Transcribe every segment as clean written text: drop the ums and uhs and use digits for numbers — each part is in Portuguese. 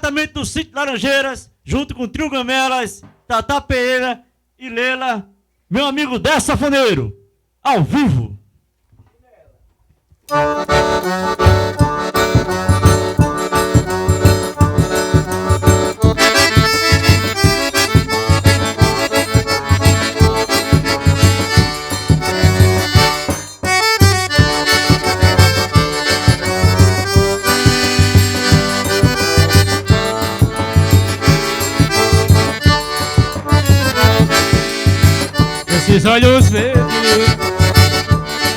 diretamente do Sítio Laranjeiras, junto com Trio Gamelas, Tata Pereira e Lela, meu amigo Dé Safoneiro, ao vivo. Esses olhos verdes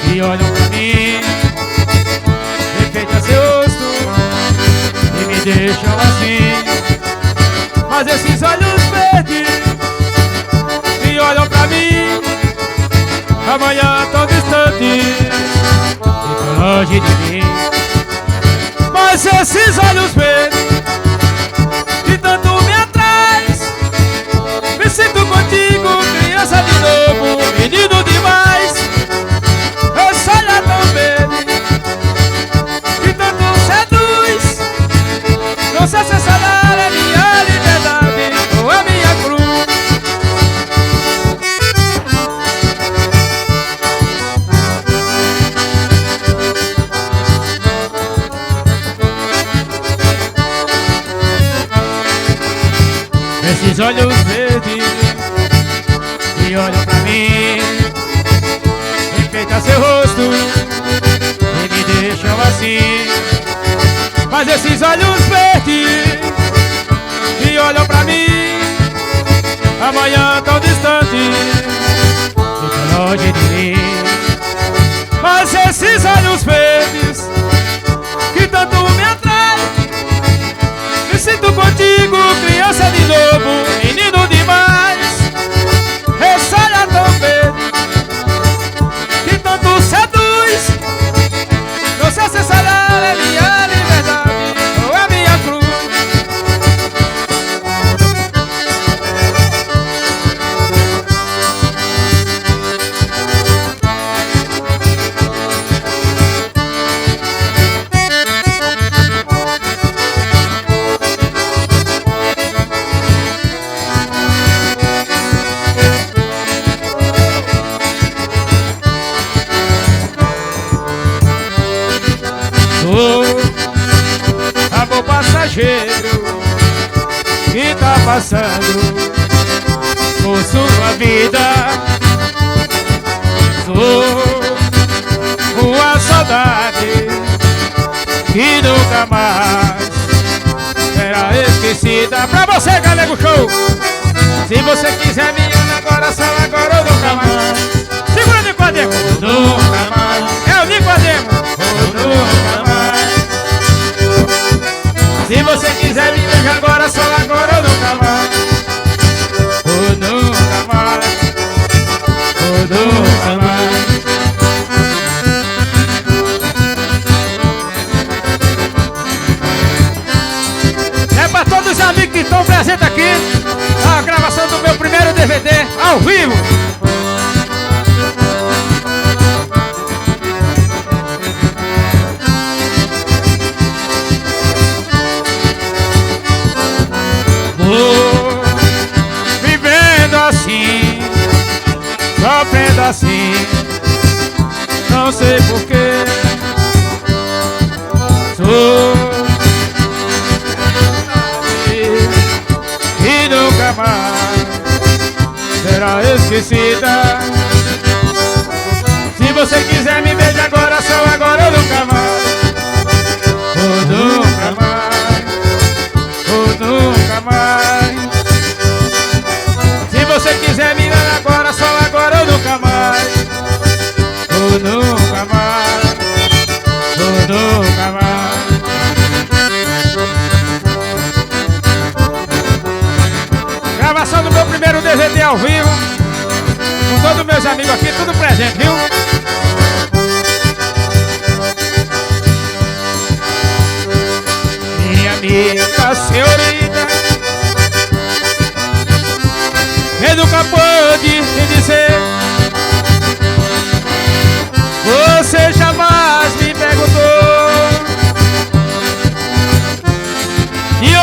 que olham pra mim, enfeitam seu rosto e me deixam assim. Mas esses olhos verdes que olham pra mim, amanhã tão distante, ficam longe de mim. Mas esses olhos verdes que tanto me atrás, me sinto contigo, criança de novo, menino demais. Esse olhar tão verde que tanto seduz, não sei se essa lar é minha liberdade ou é minha cruz. Esses olhos verdes que olham pra mim, enfeitam seu rosto e me deixam assim. Mas esses olhos verdes que olham pra mim, amanhã tão distante, ficam longe de mim. Mas esses olhos verdes que tanto me atraem, me sinto contigo, criança de novo, menino demais. Esse olhar tão verde que tanto seduz, não sei se essa olhar é minha liberdade ou é minha cruz. Amor passageiro que tá passando por sua vida. Sou uma saudade que nunca mais será esquecida. Pra você, Galego Show! Se você quiser me ama agora, só agora ou nunca mais. Segura de quadrimo! Nunca mais! É o de quadrimo! Nunca mais! Se você quiser me beijar agora, só agora ou nunca mais. Ou nunca mais. Ou nunca mais. É pra todos os amigos que estão presentes aqui, a gravação do meu primeiro DVD ao vivo. Vou vivendo assim, sofrendo assim, não sei porquê. Sou e nunca mais será esquecida. Se você quiser me beijar agora, só agora ou nunca mais. Ou nunca mais. Ou nunca mais. Se você quiser me dar agora, só agora ou nunca mais. Ou nunca mais. Ou nunca mais. Gravação do meu primeiro DVD ao vivo, com todos meus amigos aqui, tudo presente, viu? Minha amiga senhorita, quem nunca pôde me dizer, você jamais me perguntou. E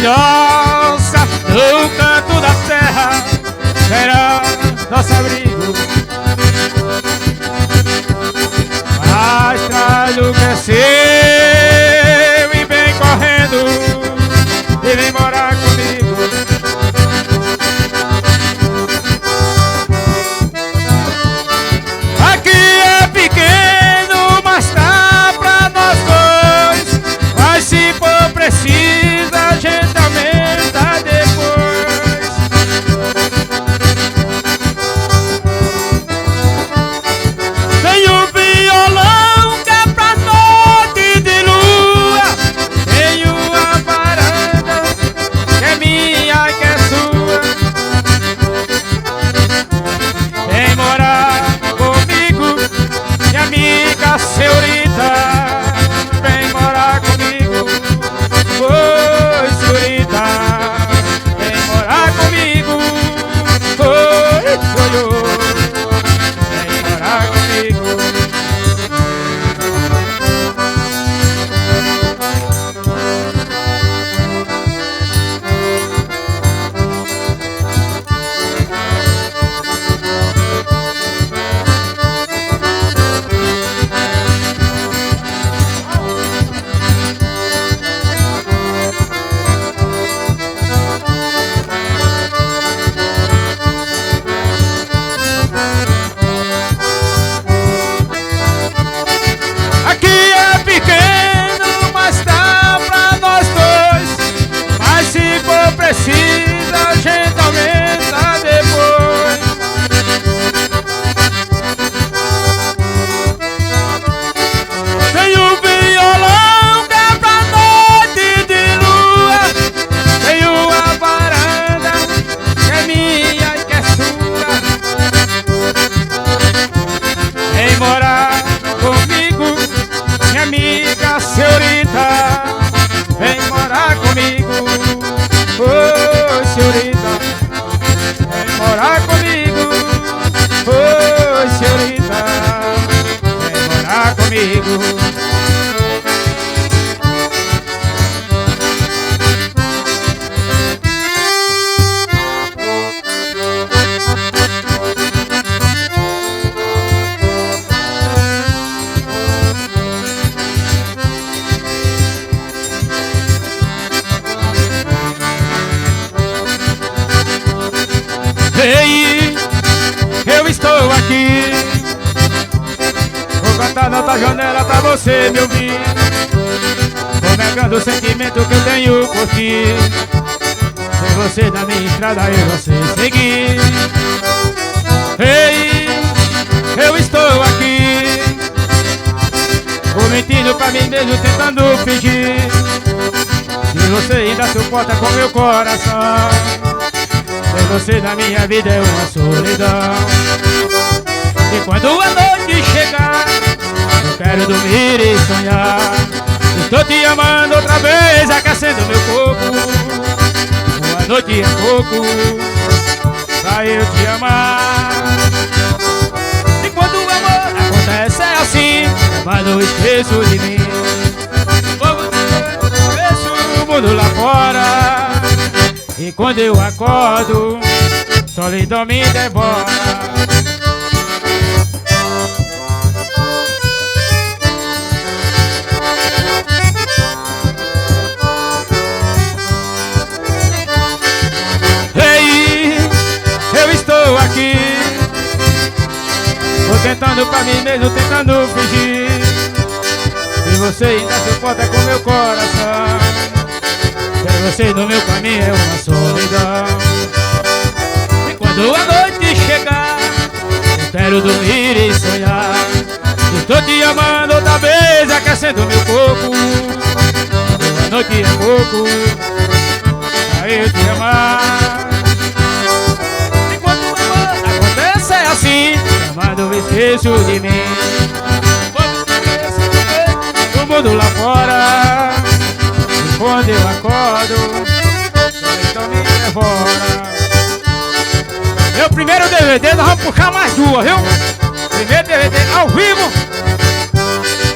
nossa, no canto da serra, será nosso abrigo. Mas traz o que é seu e vem correndo e vem morar comigo. Aqui é pequeno, mas tá pra nós dois. Mas se for preciso, a gente aumenta depois. Tem um violão que é pra noite de lua. Tem uma varanda que é minha e que é sua. Vem morar comigo, minha amiga senhorita. Vem morar comigo, oi senhorita. Vem morar comigo, oi, oi, oi. Vem morar comigo. Aqui é pequeno, mas tá pra nós dois. Mas se for preciso, a gente aumenta depois. Tem um violão que é pra noite de lua. Tem uma varanda que é minha e que é sua. Vem morar comigo, minha amiga senhorita. Vem morar comigo, oi senhorita. Vem morar comigo, oi senhorita. Vem morar comigo. Ei, eu estou aqui. Vou cantar na tua janela pra você me ouvir. Vou negando o sentimento que eu tenho por ti. Sem você na minha estrada eu não sei seguir. Ei, eu estou aqui. Vou mentindo pra mim mesmo, tentando fingir. E você ainda suporta com meu coração. Sem você na minha vida é uma solidão. E quando a noite chegar, eu quero dormir e sonhar. Estou te amando outra vez, aquecendo meu corpo. Uma noite é pouco pra eu te amar. E quando o amor acontece é assim, mas não esqueço de mim. Vou esqueço o mundo lá fora. E quando eu acordo, solidão me devora. Ei, eu estou aqui. Vou tentando pra mim mesmo, tentando fingir. E você ainda suporta com meu coração. Sem você no meu caminho é uma solidão. E quando a noite chegar, eu quero dormir e sonhar. Estou te amando outra vez, aquecendo meu corpo. A noite é pouco pra eu te amar. E quando o amor acontece é assim, amado eu esqueço de mim. O mundo lá fora. Quando eu acordo, então me devora. Meu primeiro DVD, nós vamos puxar mais duas, viu? Primeiro DVD ao vivo,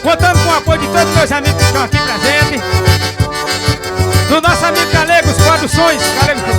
contando com o apoio de todos os meus amigos que estão aqui presentes. Do nosso amigo Galego Produções, Galego Show.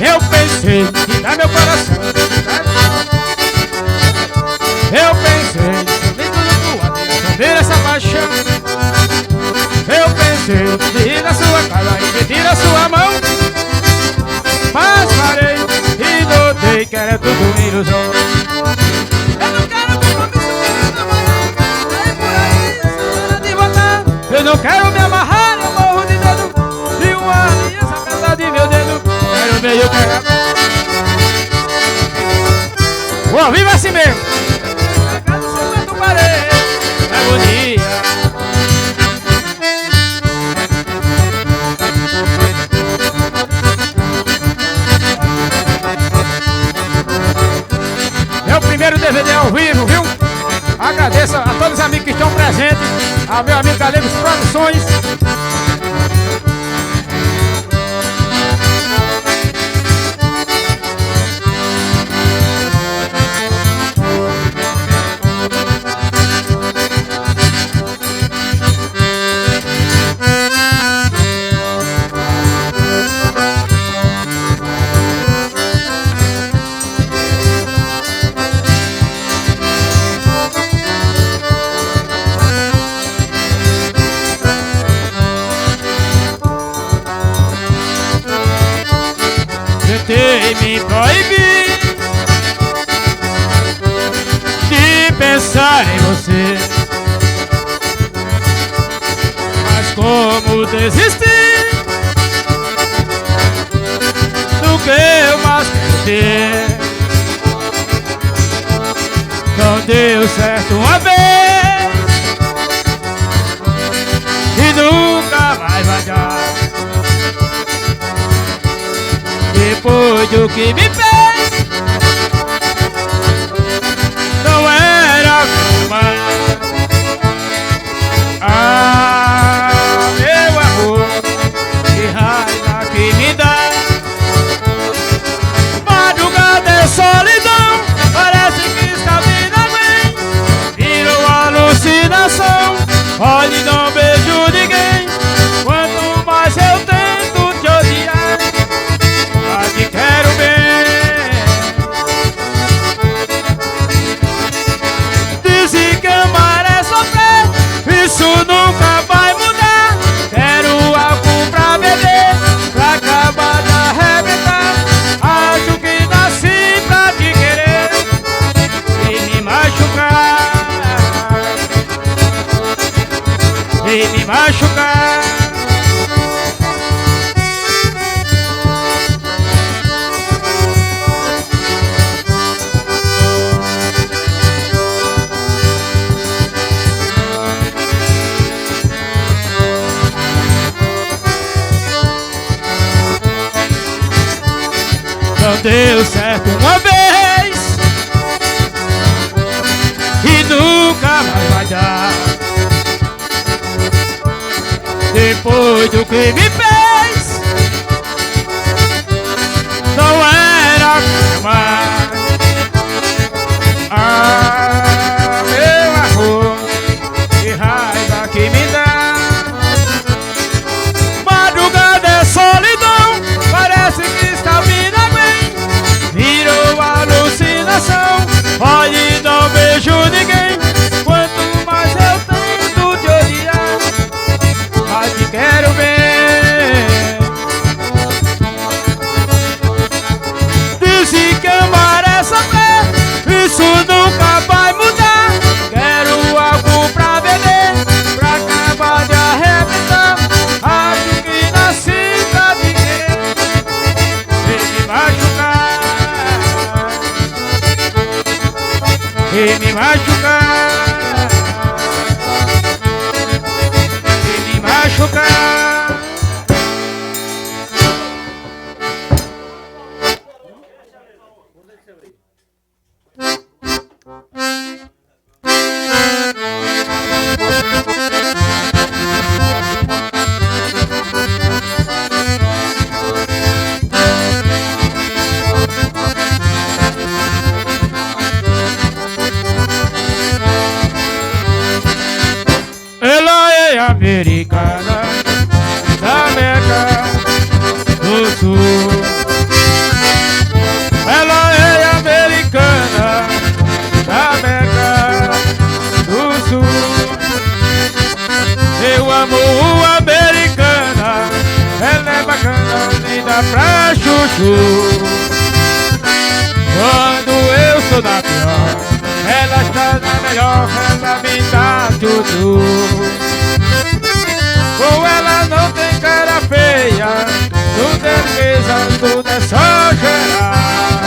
Eu pensei em dar meu coração. Eu pensei em tudo tua vida, esconder essa paixão. Eu pensei em ir na sua casa e pedir a sua mão, mas parei e notei que era tudo ilusão. Eu não quero compromisso, quero namorar, sair por aí, sem de voltar. Eu não quero me amarrar, eu morro de medo de uma aliança perto de meu dedo. Quero ver eu pegar. Ao vivo assim mesmo. Pegar do seu canto parede, agonia. É o primeiro DVD ao vivo, viu? Agradeço a todos os amigos que estão presentes, ao meu amigo Galego Produções. Tentei me proibir de pensar em você, mas como desistir do que eu mais quero ter? Não deu certo uma vez e nunca mais vai dar. Depois do que me fez, não era mais. Ah, meu amor, que raiva que me dá. Madrugada é solidão, parece que está vindo alguém. Virou alucinação, olhe e não beijo ninguém. Quanto mais eu tento te odiar, te quero bem. Dizem que amar é sofrer, isso nunca vai mudar. Quero álcool pra beber, pra acabar de arrebentar. Acho que nasci pra te querer e me machucar, e me machucar. Não deu certo uma vez e nunca mais vai dar. Depois do que me fez, não era mais. Ah, meu amor, que raiva que me dá. Madrugada é solidão, parece que está vindo alguém. Virou alucinação, olhe e não vejo ninguém. Quanto mais eu tento te odiar, mais te quero bem. Dizem que amar é sofrer, isso nunca vai mudar. Quero algo pra beber, pra acabar de arrebentar. Acho que nasci pra te querer e me machucar, e me machucar, e me machucar. americana da América do Sul. Ela é americana da América do Sul. Eu amo a americana, ela é bacana, linda pra chuchu. Quando eu estou na pior, ela está na melhor, ela me dá tudo. Com ela não tem cara feia, tudo é beleza, tudo é só gerar.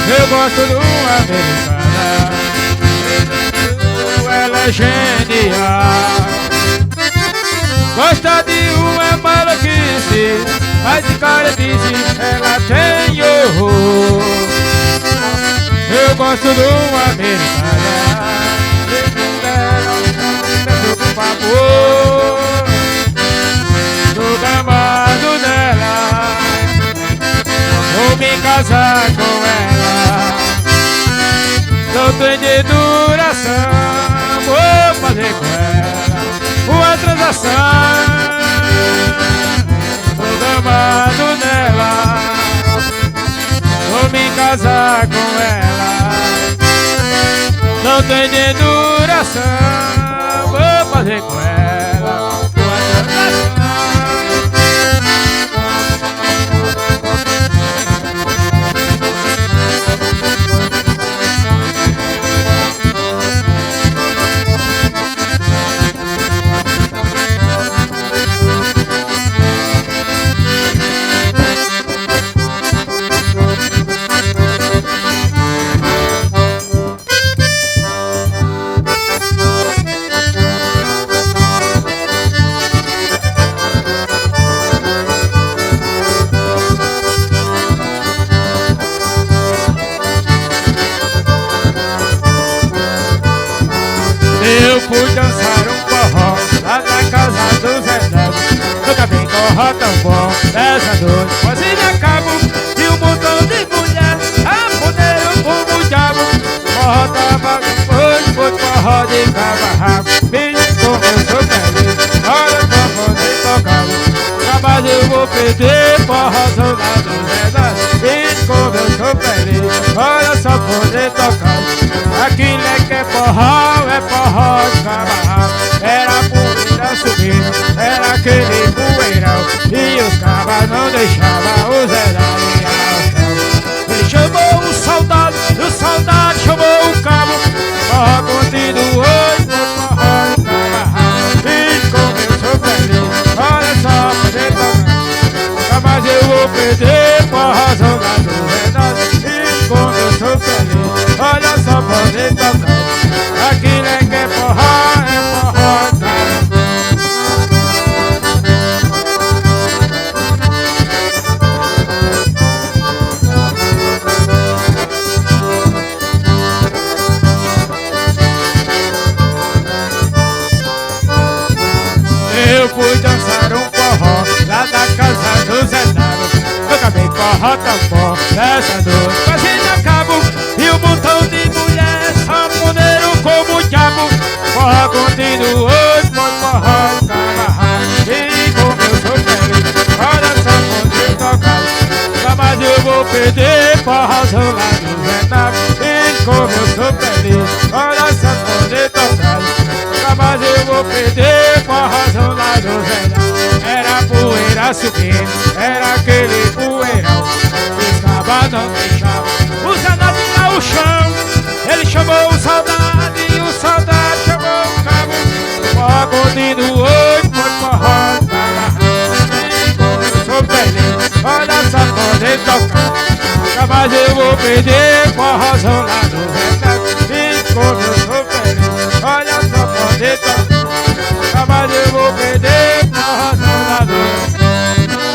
Eu gosto de uma americana, ela é genial. Gosta de uma maluquice, mas de caretice ela tem horror. Eu gosto de uma americana, peço por favor, do gramado dela, vou me casar com ela. Não tem de duração, vou fazer com ela uma transação. No gramado dela, vou me casar com ela. Não tem de duração, vou fazer com ela uma transação. Eu fui dançar um forró lá na casa do Zé Neto. Nunca vi forró tão bom nessa noite. Quase me acabo e um montão de mulher aponeiro como o diabo. Forró tava foi forró de cabarraco. Menino como eu sou feliz, olha só poder tocar. Mas eu vou perder forrozão lá do Zé Neto. Menino como eu sou feliz, olha só poder tocar. Aquilo é que é forró de cabarraco. Era poeira subindo, era aquele poeirão. E os cabas não deixavam o Zé Neto ao chão. Ele chamou o soldado, e o soldado chamou o cabo. Forró continuou e foi forró de cabarraco. E como eu sou feliz, olha só poder tocar. Mas eu vou perder forrozão lá do Zé Neto. E como eu sou feliz, olha só poder tocar. Aquilo é que é forró de cabarraco. Eu fui dançar um forró lá na casa do Zé Neto. Eu acabei forró tão bom nessa noite. Quase me acabo e um montão de mulheres sanfoneiro como o diabo. Forró continuou, foi forró de cabarraco. E como eu sou feliz, olha só poder tocar. Mas eu vou perder forrozão lá do Zé Neto. E como eu sou feliz, olha só poder tocar. Mas eu vou perder forrozão lá do Zé Neto. Era poeira subindo, era aquele poeirão. Os cabas não deixavam o Zé Neto lá o chão. Ele chamou o soldado e o soldado chamou o cabo. Forró continuou e foi forró de cabarraco. E como eu sou feliz, olha só poder tocar. Mas eu vou perder forrozão lá do Zé Neto. E como eu sou feliz, olha só poder tocar. Mas eu vou perder forrozão lá do Zé Neto.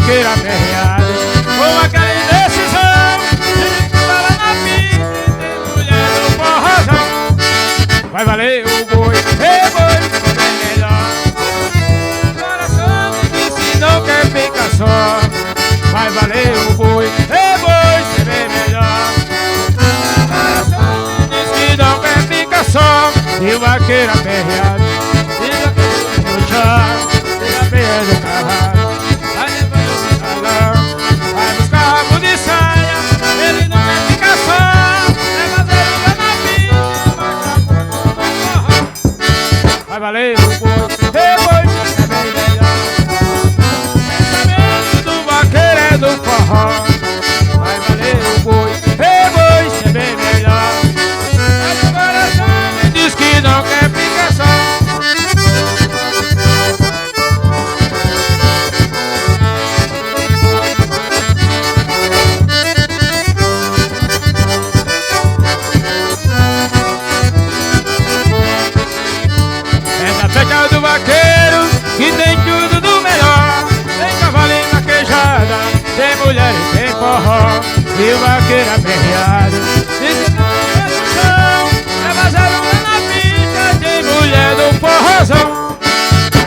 vaqueiro aperreado, com aquela indecisão, ele fala na vida, tem mulher no forrozão. Vai valer o boi, ei boi, é melhor. O coração me diz que não quer ficar só. Vai valer o boi, ei boi, é bem melhor. O coração me diz que não quer ficar só. E o vaqueiro aperreado, diga que eu no chão, diga beira do cavalo, vai levando o salão, vai buscar rabo de saia, ele não quer ficar só. Leva zero lá na vida, vai valer o boi, ei boi, é bem melhor. Pensamento do vaqueiro é do forró, vai valer o boi, ei boi, é bem melhor. Mas o coração me diz que não quer ficar só. É na festa do vaqueiro que tem tudo do melhor. Tem cavalinho vaquejada, tem mulher e tem forró. E o vaqueiro aperreado, diz que não é no chão, leva zero lá na pista, tem mulher do forrozão.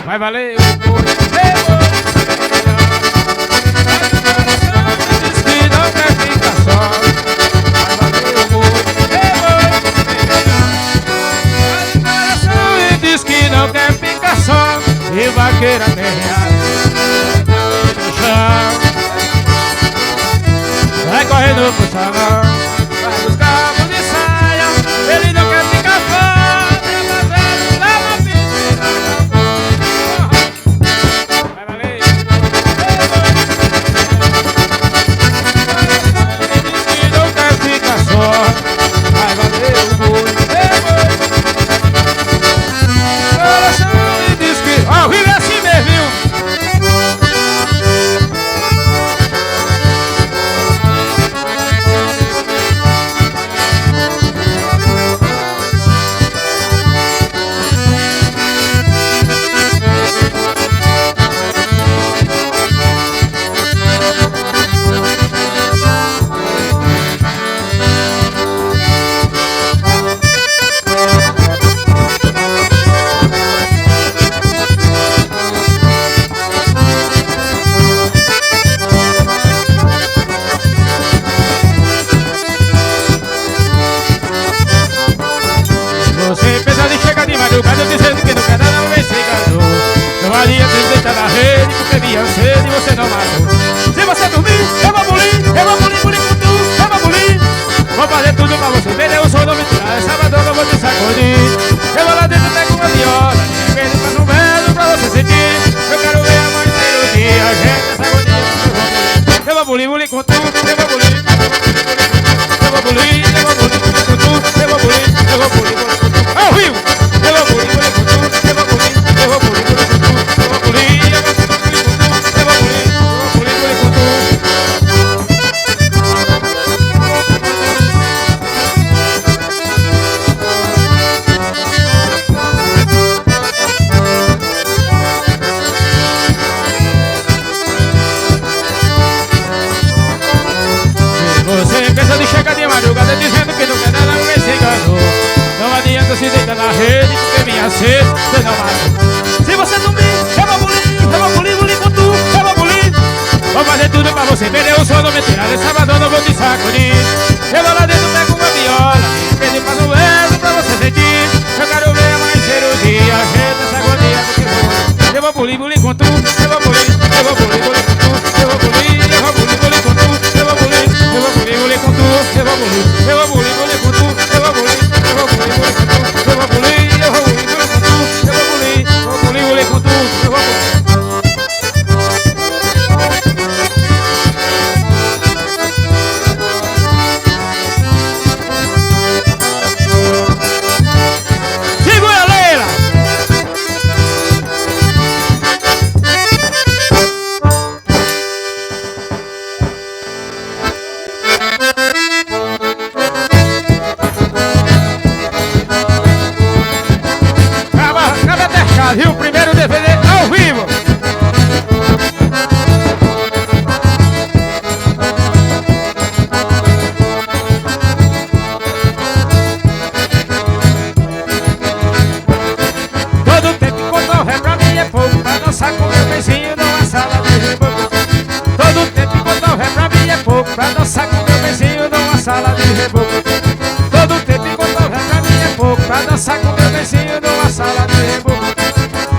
Vai valer o boi, ei boi, diz que não quer ficar só. Vai valer o boi, ei boi, mas o coração me diz que não quer ficar só. E o vaqueiro aperreado no chão, vai correndo pro salão, vai buscar rabo de saia, ele não quer ficar fora. Leva zero lá na pista, vai valer o boi, ele diz que não quer ficar só. Vai valer o boi, ei boi. O coração me diz que ao vivo é assim mesmo, viu? Você pensa de chegar de madrugada dizendo que no canal não vem se enganou. Não adianta deitar na rede porque vinha cedo e você não matou. Se você dormir, eu vou bulir, bulir com tu, eu vou bulir. Vou fazer tudo pra você, perder o sono, não me tirar. Essa madruga eu vou te sacudir. Eu vou lá dentro e pego uma viola, de repente faz um verso pra você sentir. Eu quero ver amanhecer o dia, a gente essa agonia. Eu vou bulir, bulir com tu, eu vou bulir. Eu vou bulir, eu vou bulir com tu, eu vou bulir, eu vou bulir. Ao vivo! Eu vou bulir, bulir com tu, eu vou bulir, eu vou bulir, bulir com tu, eu vou bulir, eu vou bulir com tu, eu vou bulir, bulir com tu. Você pensa de chegar de madrugada dizendo que não quer nada, não se enganou. Não adianta se deitar na rede porque vinha cedo, você não matou. Se você dormir, eu vou bulir, bulir com tu, eu vou bulir. Vou fazer tudo pra você perder o sono, me tirar desse sabadão, não vou te sacudir. Eu vou lá dentro, pego uma viola, ele faz um verso pra você sentir. Eu quero ver amanhecer o dia, a gente essa agonia do que vou. Eu vou bulir, bulir com tu, eu vou bulir, eu vou bulir, bulir com tu, eu vou bulir, eu vou bulir, bulir com tu, eu vou bulir, eu vou bulir, bulir com tu, eu vou bulir, eu vou bulir, bulir com tu, eu vou bulir, eu vou bulir, bulir com tu, eu vou bulir, eu vou bulir, bulir com tu, eu vou bulir, eu vou bulir, bulir com tu, eu vou bulir. Segura, Leila! Viu? Primeiro DVD ao vivo. de reboco. Todo tempo enquanto houver pra mim é pouco, pra dançar com meu vizinho numa sala de reboco.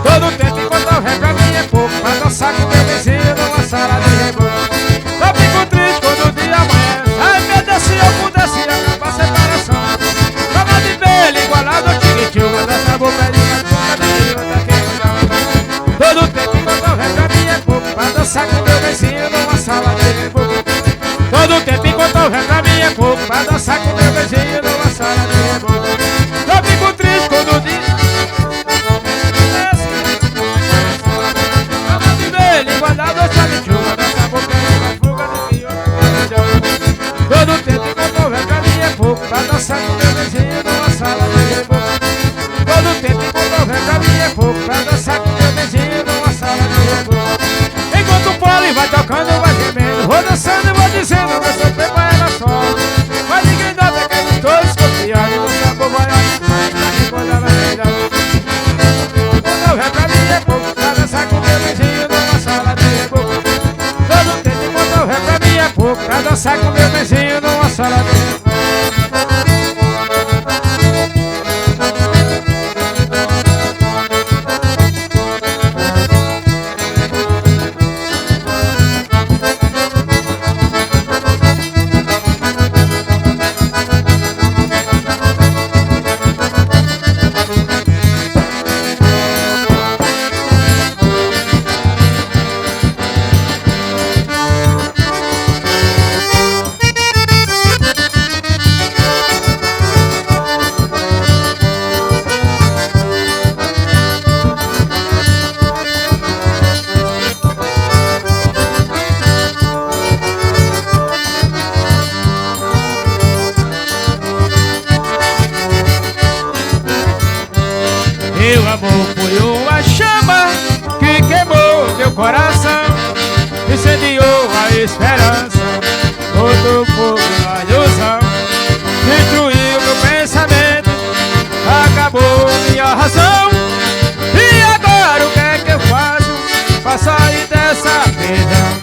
Todo tempo enquanto houver pra mim é pouco, pra dançar com meu vizinho numa sala de reboco. Eu fico triste quando o dia amanhece, ai meu Deus, se eu pudesse acabar a separação. Tava de velho igualado ao tigre-tchuga, dessa bocadinha toda de outra queimada. Todo tempo enquanto houver pra mim é pouco, pra dançar com meu vizinho numa sala de reboco. Todo tempo enquanto houver pra mim é pouco, pra dançar com meu vizinho numa sala de reboco. Eu fico triste quando o dia tava de velho igualado ao tigre-tchuga, dessa bocadinha fuga de outra. Todo tempo enquanto houver pra mim é pouco, pra dançar com meu vizinho numa sala de reboco. Todo tempo enquanto houver pra mim é pouco, pra dançar com meu vizinho numa sala de reboco. Enquanto o pole vai tocando, vai gemendo, vou dançando e vou dizendo, meu sofrer vai ela só. Mas ninguém nota que eu estou desconfiado, o sabor vai olhar pra recordar a verdade. Quando houver pra mim é pouco, pra dançar com meu vizinho numa sala de reboco. Todo tempo enquanto houver pra mim é pouco, pra dançar com meu vizinho numa sala de reboco. Meu amor foi uma chama que queimou meu coração, incendiou a esperança, botou fogo na ilusão, destruiu meu pensamento, acabou minha razão. E agora o que é que eu faço pra sair dessa prisão?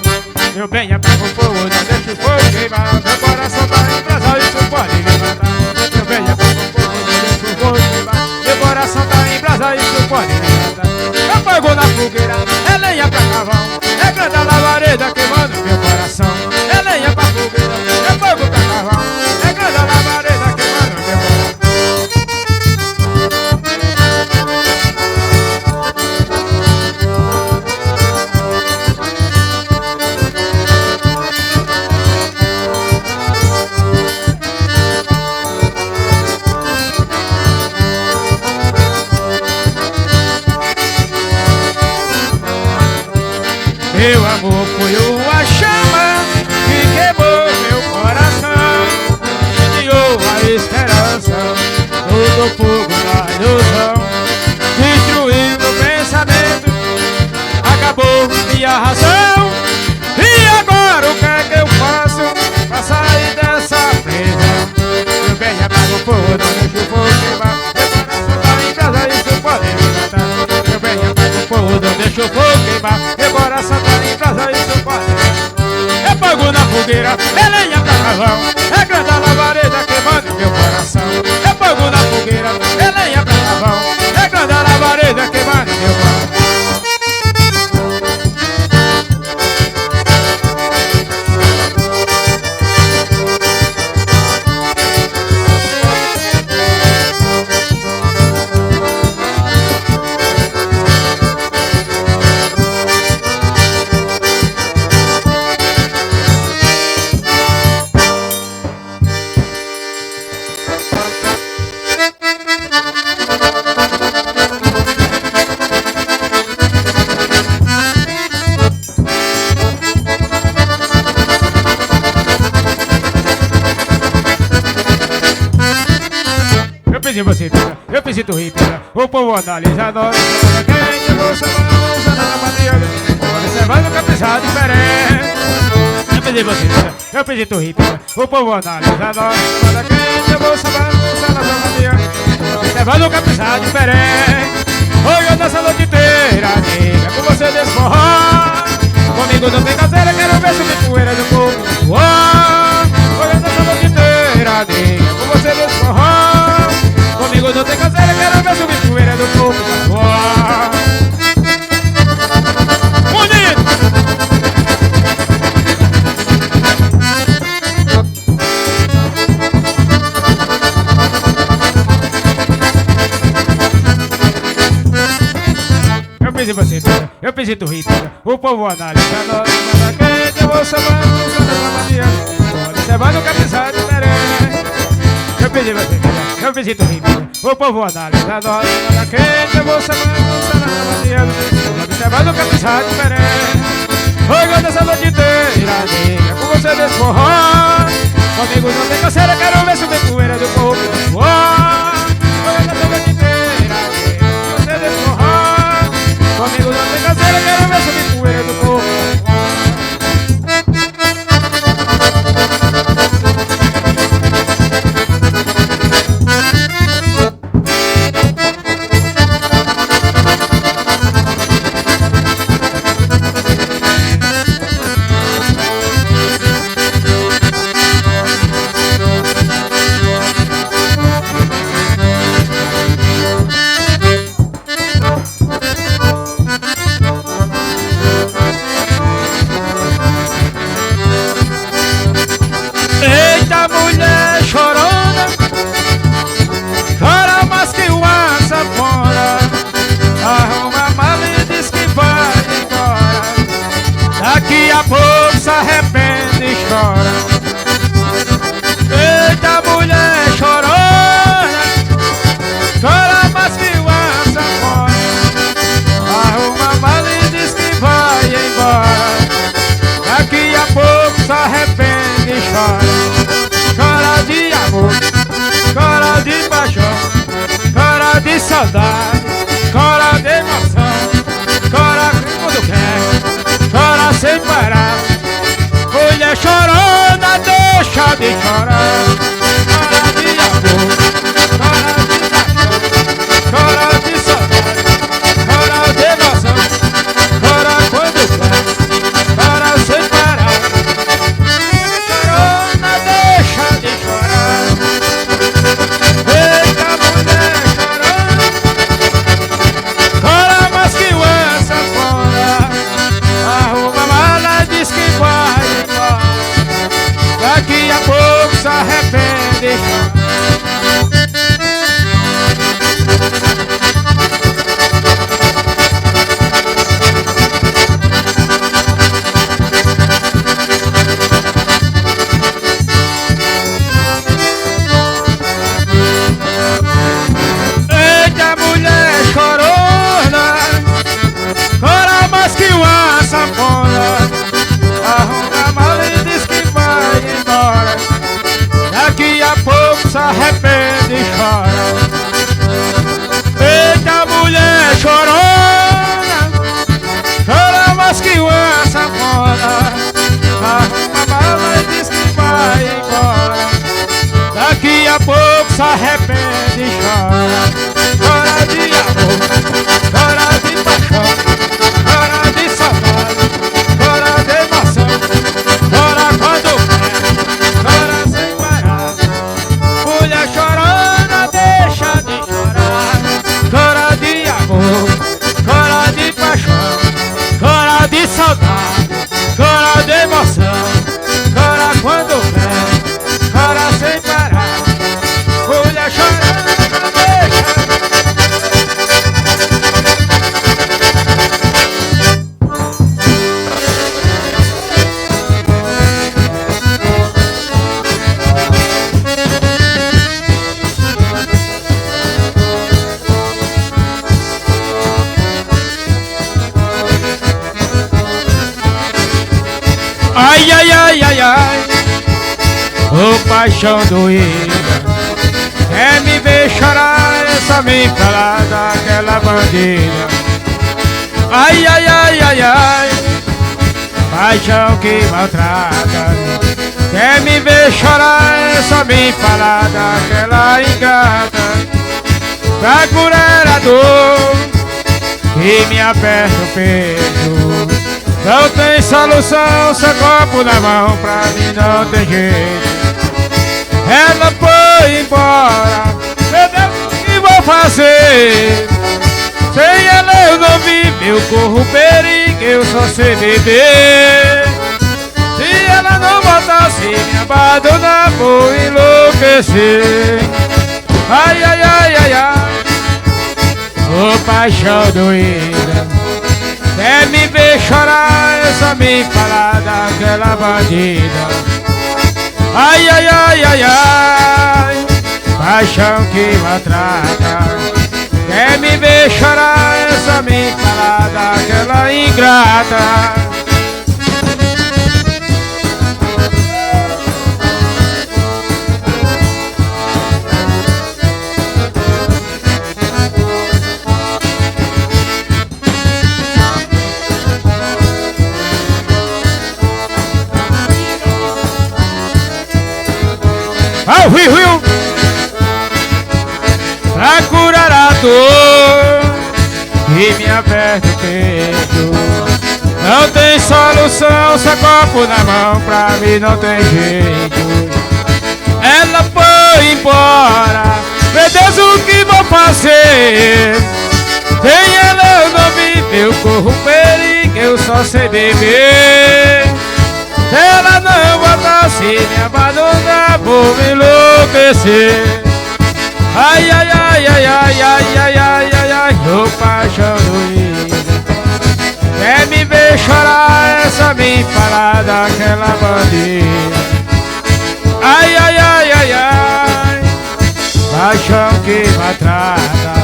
Meu bem, apaga o fogo, não deixa o fogo queimar, meu coração tá em brasa, isso pode me matar. Meu bem, apaga o fogo, não deixa o fogo queimar, meu coração tá em brasa, isso pode me matar. Eu fogo na fogueira, é lenha pra carvão, é grande a labareda queimando meu coração. É lenha pra fogueira, é fogo pra carvão, é grande a labareda queimando meu coração. Meu amor foi uma chama que queimou meu coração, incendiou a esperança, jogou fogo na ilusão, destruiu meu pensamento, acabou minha razão. E agora o que é que eu faço pra sair dessa prisão? Meu bem, apaga o fogo, não deixa o fogo queimar, meu coração tá em brasa, isso pode me matar. Meu bem, apaga o fogo, não deixa o fogo queimar, meu coração tá em brasa, isso pode me matar. É fogo na fogueira, é lenha pra carvão, é grande a labareda queimando meu coração. É fogo na fogueira, é lenha pra carvão, é grande a labareda queimando meu coração. Eu você pira, eu fiz tu rir, pira. O povo analisa nós, quem eu vou chamar, usa na maneira, observando que pensar diferente. Eu fiz você pira, eu fiz tu rir, pira. O povo analisa nós, quem eu vou chamar, usa na maneira, observando que pensar diferente. Hoje eu danço a noite inteira, nega, com você desforrar. Comigo não tem caseira, quero ver subir poeira do povo. Hoje eu danço a noite inteira, pedi você toda, eu pedi tu rir toda. O povo analisa nós, nada quente. Eu vou samando, observando que apesar de merece. Eu pedi você toda, eu pedi tu rir toda. O povo analisa nós, nada quente. Eu vou samando, observando que apesar de merece. Hoje eu dessa noite inteira, nega, com você desse forró. Comigo não tem canseira, quero ver subir poeira do povo que voa. Hoje eu dessa noite inteira, nega, com você desse forró. Comigo não tem canseira, quero ver subir poeira do povo que voa. Eita mulher chorona, chora mais que uma sanfona. Arruma a mala e diz que vai embora. Daqui a pouco se arrepende e chora. Eita mulher chorona, chora mais que uma sanfona. Arruma a mala e diz que vai embora. Daqui a pouco se arrepende e chora. Chora de amor, chora de paixão, chora de saudade, chora de emoção. Chora quando quer, chora sem parar. Mulher chorona, deixa de chorar. Chora de amor, chora de paixão, chora de saudade, chora de emoção. Chora quando quer, chora sem parar. Daqui a pouco se arrepende. Eita mulher chorona, chora mais que uma sanfona. Arruma a mala e diz que vai embora. Daqui a pouco se arrepende e chora. Eita mulher chorona, chora mais que uma sanfona. Arruma a mala e diz que vai embora. Daqui a pouco se arrepende e chora. Chora de amor, chora de paixão, chora de saudade, chora de emoção. Chora quando quer, chora sem parar. Mulher chorona, deixa de chorar. Chora de amor, chora de paixão, chora de saudade, chora de emoção. Chora quando quer, chora sem parar. Mulher chorona, deixa. Ai, ai, ai, ai, ai, ô paixão doída, quer me ver chorar, é só me falar daquela bandida. Ai, ai, ai, ai, ai, paixão que maltrata, quer me ver chorar, é só me falar daquela engata. Vai curar a dor que me aperta o peito. Não tem solução, seu copo na mão, pra mim não tem jeito. Ela foi embora, meu Deus, o que vou fazer? Sem ela eu não vivo, eu corro perigo, eu só sei beber. Se ela não voltasse, me abandonar, vou enlouquecer. Ai, ai, ai, ai, ai, ô paixão doída, Quer me ver chorar, é só me falar daquela bandida. Ai, ai, ai, ai, ai, paixão que maltrata. Quer me ver chorar, é só me falar daquela ingrata. Ao rio, pra curar a dor que me aperta o peito. Não tem solução, só copo na mão, pra mim não tem jeito. Ela foi embora, meu Deus, o que vou fazer? Sem ela eu não vivo, eu corro perigo, eu só sei beber. Se ela não voltar, se me abandonar, vou me enlouquecer. Ai, ai, ai, ai, ai, ai, ai, ai, ai, ai, ô paixão doída. Quer me ver chorar, é só me falar daquela bandida. Ai, ai, ai, ai, ai, paixão que maltrata.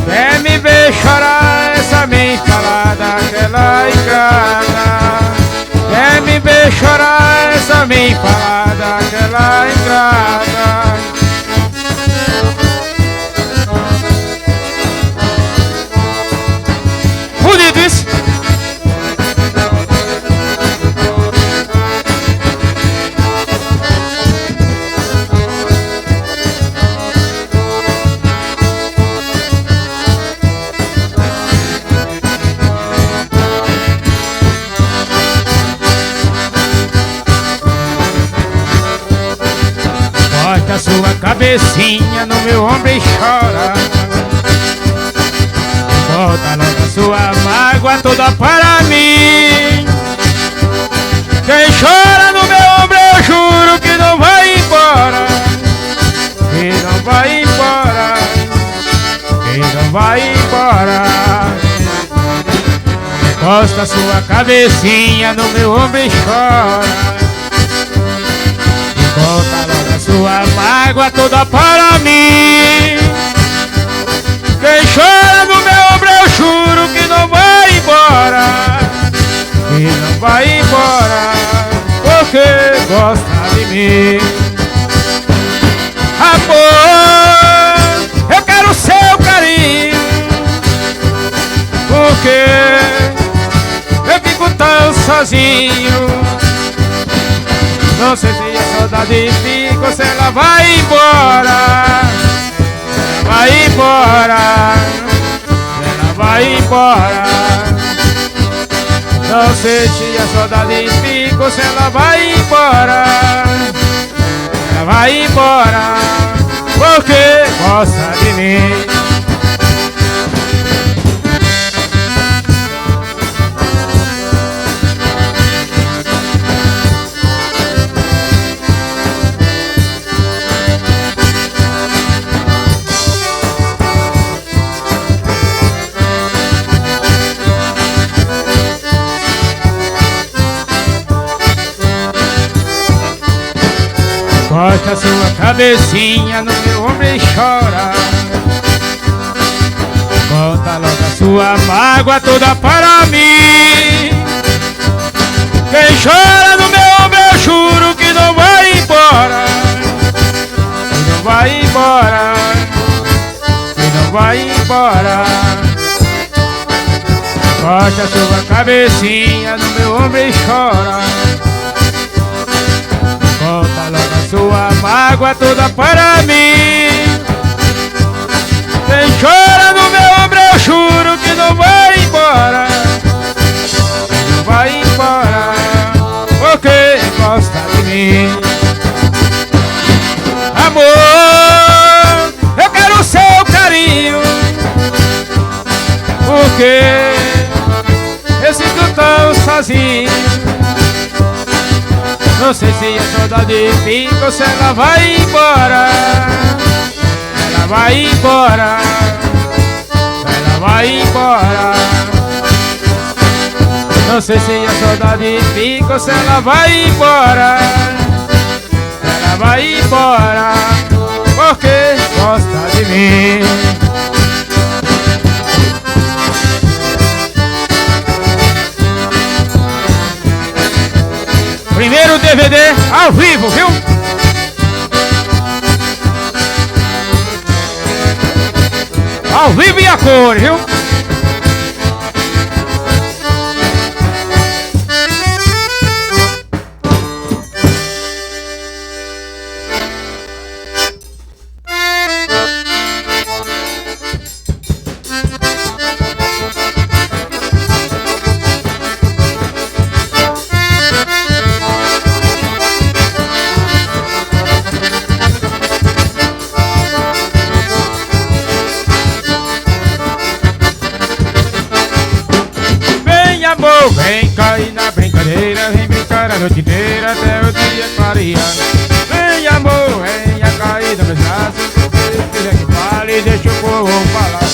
Quer me ver chorar, é só me falar daquela ingrata. Quer me ver chorar, é só me falar daquela ingrata. Bonito isso! Bota sua cabecinha no meu ombro e chora. Bota logo a sua mágoa toda para mim. Quem chora no meu ombro eu juro que não vai embora. Que não vai embora. Que não vai embora. Encosta sua cabecinha no meu ombro e chora. Bota logo a sua mágoa toda para mim. Quem chora no meu ombro eu juro que não vai embora. Que não vai embora, porque gosta de mim. Amor, eu quero seu carinho, porque eu fico tão sozinho. Não sei se a saudade fica ou se ela vai embora. Ela vai embora. Ela vai embora. Não sei se a saudade fica ou se ela vai embora. Ela vai embora, porque gosta de mim. Bota sua cabecinha no meu ombro e chora. Bota logo a sua mágoa toda para mim. Quem chora no meu ombro eu juro que não vai embora. Que não vai embora. Que não vai embora. Bota sua cabecinha no meu ombro e chora. Bota logo a sua mágoa toda para mim. Quem chora no meu ombro eu juro que não vai embora. Não vai embora, porque gosta de mim. Amor, eu quero seu carinho, porque eu sinto tão sozinho. Não sei se a saudade fica ou se ela vai embora. Ela vai embora. Ela vai embora. não sei se a saudade fica ou se ela vai embora. Ela vai embora porque gosta de mim. Primeiro DVD ao vivo, viu? Ao vivo e a cor, viu? Vem cair na brincadeira, vem brincar a noite inteira até o dia clarear. Vem amor, venha cair nos meus braços, se quiser que fale, deixa o povo falar.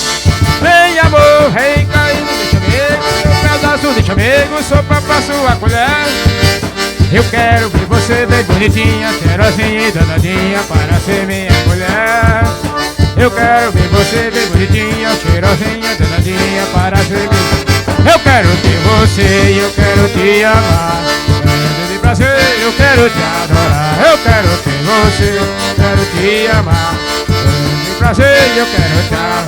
Vem amor, vem cair no meu chamego, meu pedaço de chamego, sopa pra sua colher. Eu quero ver você bem bonitinha, cheirosinha e danadinha para ser minha mulher. Eu quero ver você bem bonitinha, cheirosinha e danadinha para ser minha mulher. Eu quero ter você, eu quero te amar. De prazer, eu quero te adorar. Eu quero ter você, quero te amar. De prazer, eu quero te amar.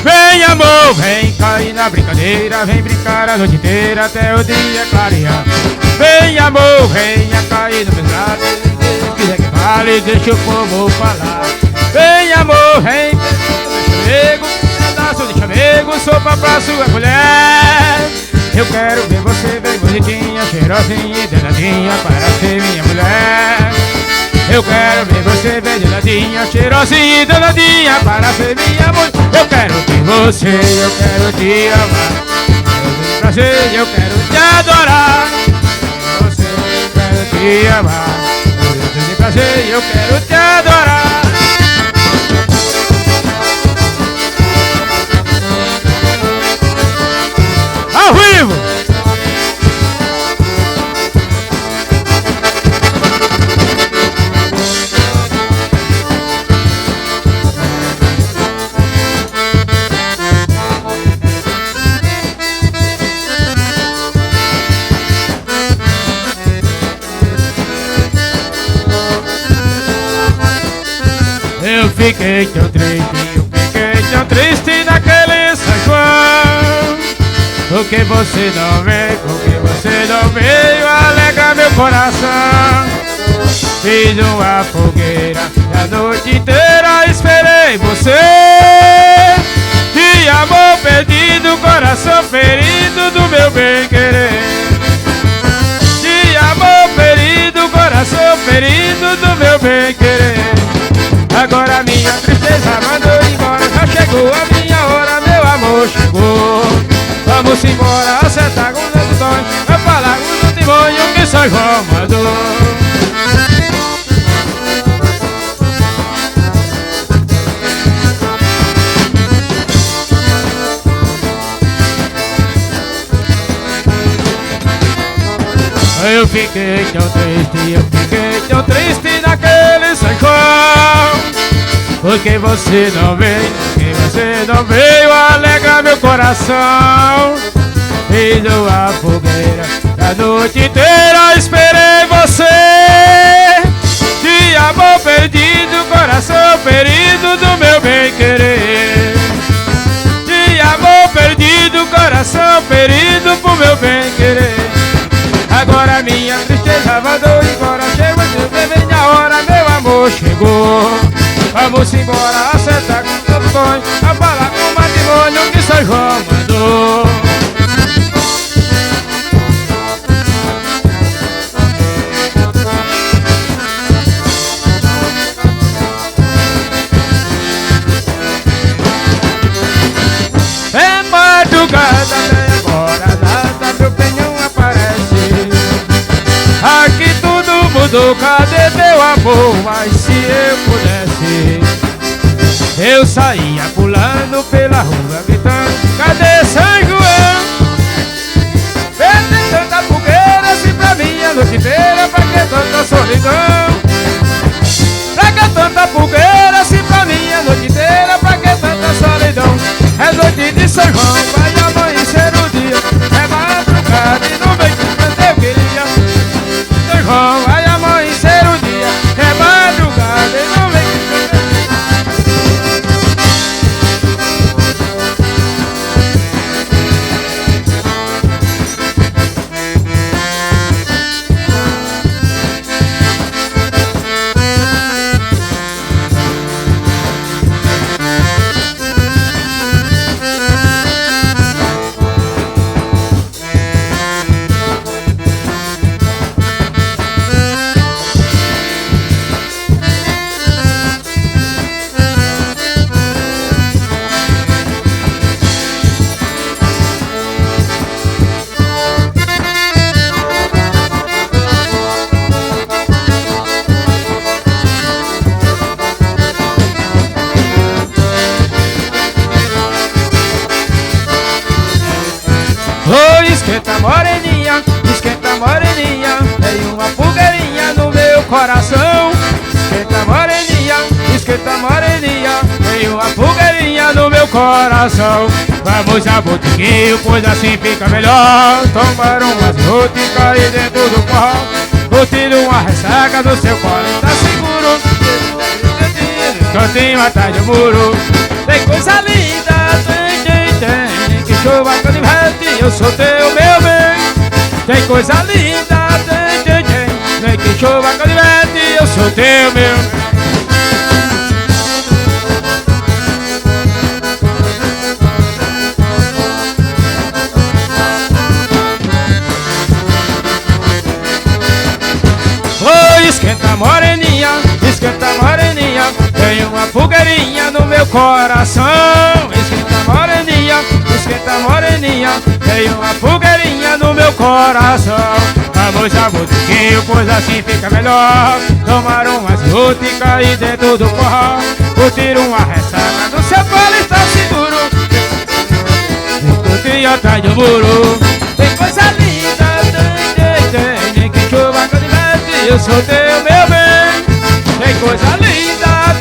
Vem amor, vem cair na brincadeira, vem brincar a noite inteira até o dia clarear. Vem amor, venha cair nos meus braços, se quiser que fale, deixa o povo falar. Vem amor, vem chamego, pedaço de chamego, sopa pra sua mulher. Eu quero ver você bem bonitinha, cheirosinha e danadinha para ser minha mulher. Eu quero ver você bem danadinha, cheirosinha e danadinha para ser minha mulher. Eu quero ter você, eu quero te amar. Eu prazer, eu quero te adorar. Você, eu quero te amar. Eu tenho prazer, eu quero te adorar. Ao vivo! Eu fiquei tão triste naquele São João. Porque você não veio, porque você não veio alegra meu coração. Fiz uma fogueira e a noite inteira esperei você. De amor perdido, coração ferido do meu bem-querer. De amor ferido, coração ferido do meu bem-querer. Agora minha tristeza mandou embora, já chegou a minha hora, meu amor chegou. Vamos embora, acertar com o dedo dói, vai falar com o testemunho que São João mandou. Eu fiquei tão triste naquele São João. Porque você não veio alegra meu coração. Fiz uma fogueira, a noite inteira esperei você. De amor perdido, coração ferido do meu bem-querer. De amor perdido, coração ferido pro meu bem-querer. Agora minha tristeza mandou embora, chegou a hora, meu amor chegou. Vamos embora, acertar com o sonho, a falar com o matrimônio que São João mandou. É madrugada, até agora nada, meu penhão aparece. Aqui perguntando cadê teu amor, mas se eu pudesse eu saía pulando pela rua gritando, cadê São João? Perde tanta fogueira, se pra mim a noite inteira, pra que tanta solidão? Pra que tanta fogueira, se pra mim a noite inteira, pra que tanta solidão? É noite de São João, vai amanhecer o dia, é madrugada e não vem tanto eu queria. São João, vai amanhecer o dia, é madrugada e não vem tanto. Esquenta moreninha, tem uma fogueirinha no meu coração. Esquenta moreninha, tem uma fogueirinha no meu coração. Vamos a botequinho, pois assim fica melhor. Tomar umas vodka e dentro do forró, curtir uma ressaca no seu colo, tá seguro. Cantinho atrás do muro, tem coisa linda, tem que chova quando inverte, eu sou teu meu bem. Tem coisa linda, tem que chova quando inverte, eu sou teu meu. Oh, esquenta moreninha, tem uma fogueirinha no meu coração. Esquenta moreninha, tem uma fogueirinha no meu coração. Vamos a botequinho, pois assim fica melhor. Tomar umas vodka e dentro do forró, curtir uma ressaca no seu colo, está seguro. Curtir atrás do muro, tem coisa linda, tem que chova quando inverte, eu sou teu meu bem. Tem coisa linda,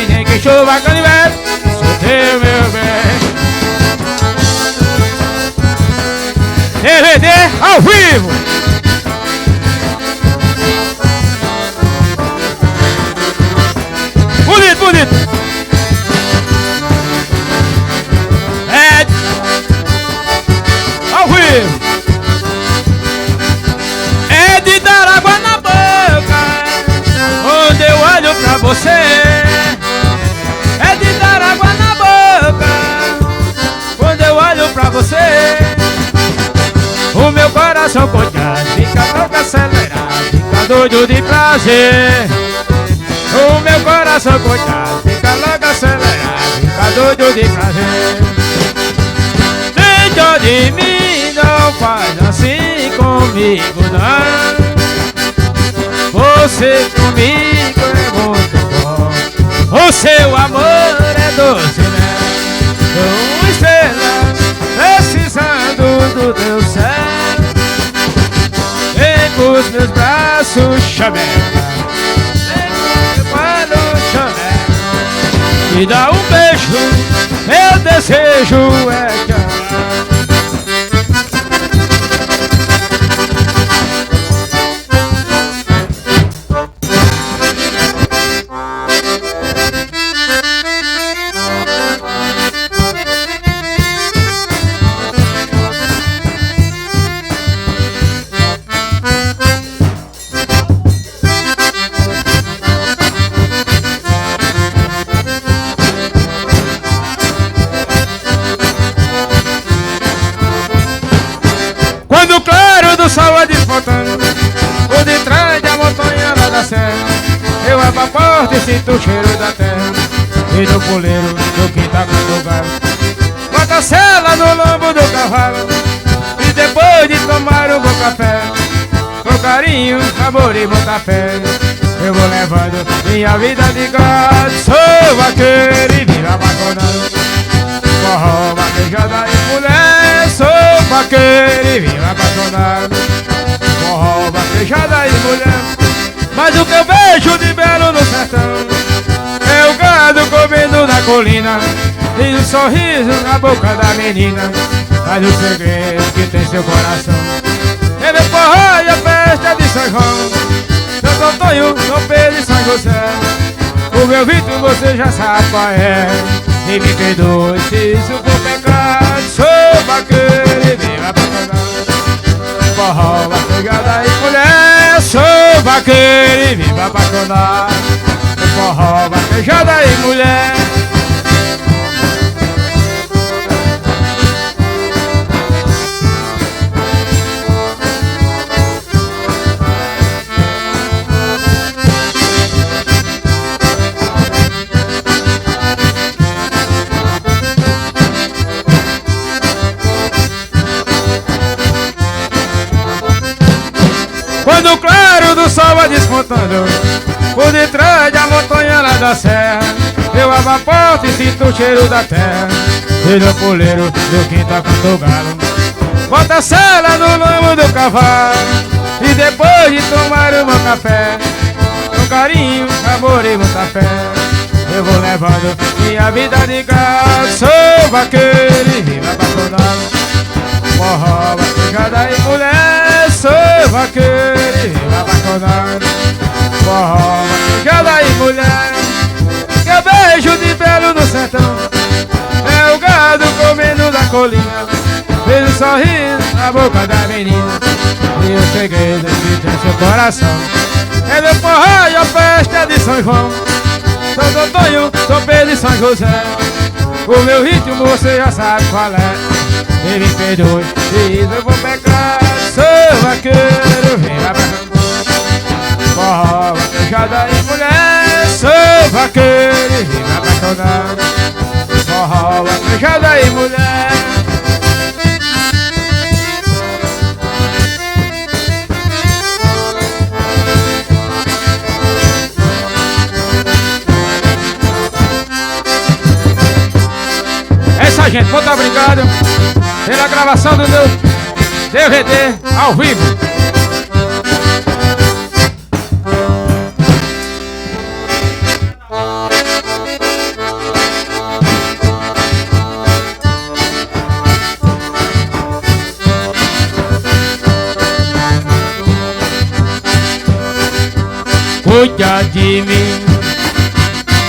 tem que chova quando inverte, eu sou teu meu bem. DVD ao vivo. Bonito, bonito. É ao vivo. É de dar água na boca quando eu olho pra você. É de dar água na boca quando eu olho pra você. O meu coração coitado fica louco acelerado, fica doido de prazer. O meu coração coitado fica louco acelerado, fica doido de prazer. Dentro de mim não faz assim comigo não. Você comigo é muito bom, o seu amor é doce, né? Uma estrela precisando do teu céu. Vem com os meus braços, chameca. Vem com meu chameca. Me dá um beijo, meu desejo é te amar. Saúde espontânea, por detrás da montanha lá da serra, eu abro a porta e sinto o cheiro da terra, e do puleiro do quintal do galo, bota a sela no lombo do cavalo, e depois de tomar um bom café, com carinho carinho, amor e muita fé. Eu vou levando minha vida de gado. Sou vaqueiro e vivo apaixonado. Forró, vaquejada e mulher. Sou vaqueiro e vivo apaixonado. Forró, vaquejada e mulher. Mas o que eu vejo de belo no sertão é o gado comendo na colina e um sorriso na boca da menina. Mas o segredo que tem seu coração é meu forró e a festa de São João, Santo Antônio, São Pedro e São José. O meu ritmo você já sabe qual é. E me perdoe se isso for pecado. Sou vaqueiro e vivo apaixonado. Forró, vaquejada e mulher. Sou vaqueiro e vivo apaixonado. Forró, vaquejada e mulher. Quando o claro do sol vai despontando por detrás da montanha lá da serra, eu abro a porta e sinto o cheiro da terra. Vejo o poleiro do quintal canto galo, bota a sela no lombo do cavalo. E depois de tomar o meu café, com carinho, amor e muita fé, eu vou levando minha vida de gado. Sou vaqueiro e vivo apaixonado. Forró, vaquejada e mulher. Sou vaqueiro e vivo apaixonado. Forró, vaquejada e mulher. Que eu vejo de belo no sertão é o gado comendo na colina. Vejo um sorriso na boca da menina. E o segredo que tem seu coração é meu forró e a festa de São João, Santo Antônio, São Pedro e São José. O meu ritmo você já sabe qual é. E me perdoe se eu vou pecar. Sou vaqueiro, vem apaixonado. Forró, vaquejada e mulher. Sou vaqueiro e vem apaixonado. Forró, vaquejada e mulher. É isso aí, gente, muito obrigado pela gravação do meu DVD ao vivo. Cuida de mim,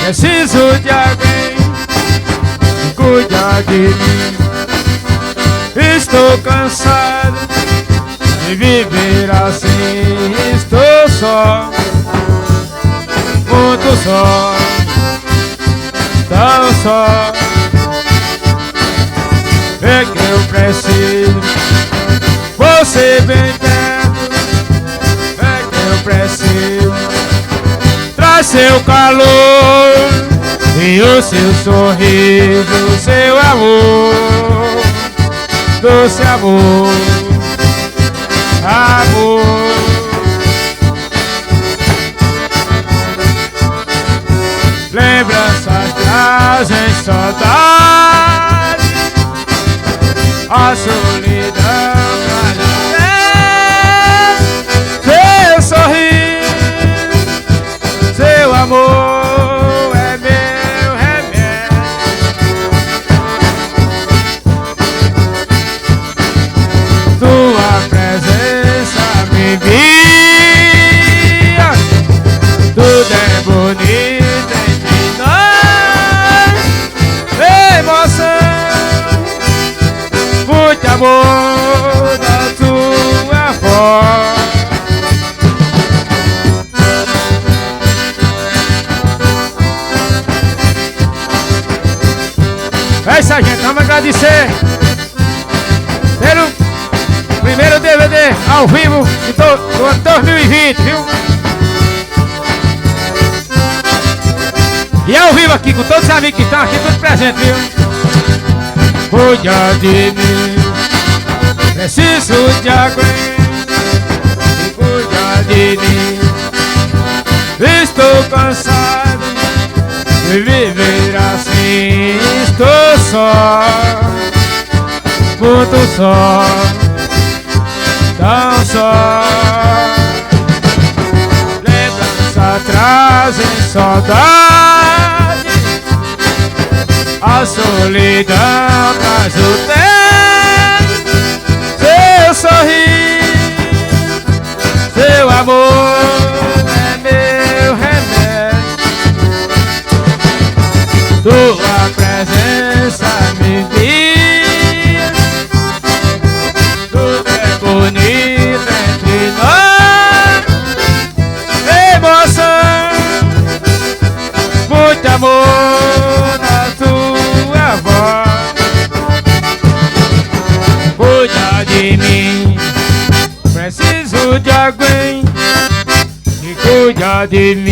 preciso de alguém. Cuida de mim, estou cansado de viver assim. Estou só, muito só, tão só. É que eu preciso você bem perto. É que eu preciso traz seu calor e o seu sorriso, seu amor, doce amor, amor. Lembranças trazem saudade, a solidão pra seu sorriso, seu amor. Tudo é bonito entre nós, emoção, muito amor da tua voz. É isso aí, gente, vamos agradecer pelo primeiro DVD ao vivo do ano 2020, viu? E ao vivo aqui com todos os amigos que estão aqui, todos presentes, viu? Cuida de mim, preciso de alguém. E cuida só, tão só. Lembrança trazem saudade, a solidão traz o tempo. Seu sorriso, seu amor é meu remédio. Tua presença me guia, tudo é bonito entre nós. Emoção, muito amor na tua voz. Cuida de mim, preciso de alguém que cuida de mim.